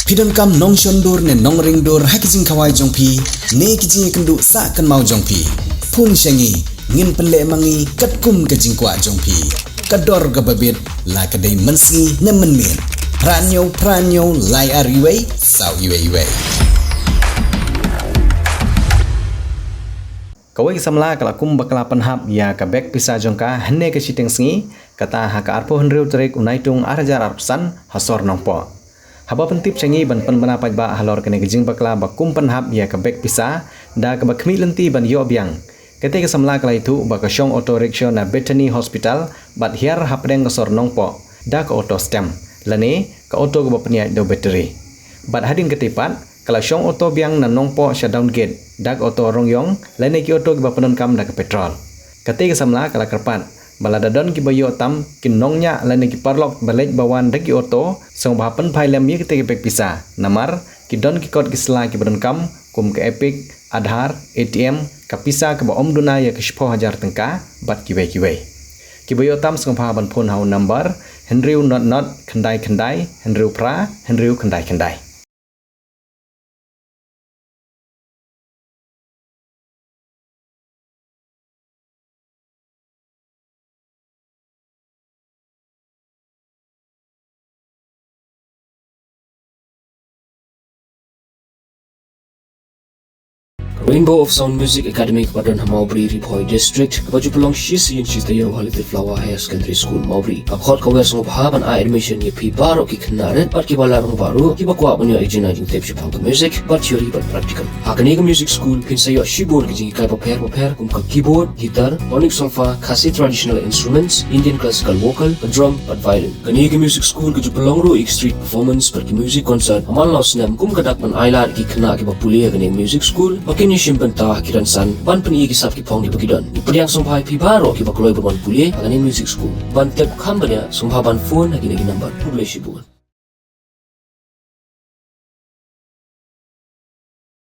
Donkam nong shondur ne nong ringdur hakijing kawai jongpi ne kijing kendu sa kan mau jongpi phun shengi ngin penle mangi katkum kajing kwa jongpi kador gababit la kadai mensi ne menmin pranyo lai ariwei sau iwei Kawai Samla kalakum bakla Pynhap Iaka Pisa jongka hene ke siteng sengi kata haka arpo henriu terik unaitung Hajar arpsan hasor Nongpoh. Haba pentip cengi ban penapaj ba halor kene gejing bakla bakum Pynhap Iaka Pisa da ke bakmi lenti ban yo biang. Ketika Samla kala itu baka syong auto rickshaw na Bethany Hospital bat hiar hapdeng hasor Nongpoh da ke auto stem lane ke auto ke bapnia do battery. Bat hadin ketipat kalau syong auto biang na Nongpoh shutdown gate dak auto rongyong lane ki auto giba penunkam dak petrol. Ketika Samla kala kerpat balada don ki bayo tam kin nongnya lane ki parlok balej bawan dak ki auto sngewbha pen phai lem ye ketika bek Pisa namar ki don ki kod ki sla ki penunkam kum ke epic Hajar ATM ka Pisa ke ba Duna ya ke Hajar Tyngka bat ki ki bayo tam sngewbha ban phun hau number henriu not khandai henriu pra henriu khandai Rainbow of Sound Music Academy Padon Maubri Bhoi District baju pelong shisi in shis tayo halite Flower Higher Secondary School Maubri akhot ka wes ngobha ban a admission ye pi baro ki knaret pat ki bala rong baru ki bakwa banyo ejina jing tep shipang music but theory but practical hakani music school pinsa yo shibor ki jing kai paper kum ka keyboard guitar tonic solfa khasi traditional instruments Indian classical vocal drum but violin kani music school ki pelong ro street performance per ki music concert amal los nem kum kadak ban ailar ki khna ki bapulia kani music school bakin Simpan ta kiran san ban peni kisap ki pong di pagidon ipriang sumbai pi baro ki bakloi ban pulie angani music school ban tep khambanya sumba ban phone hagi number publish bu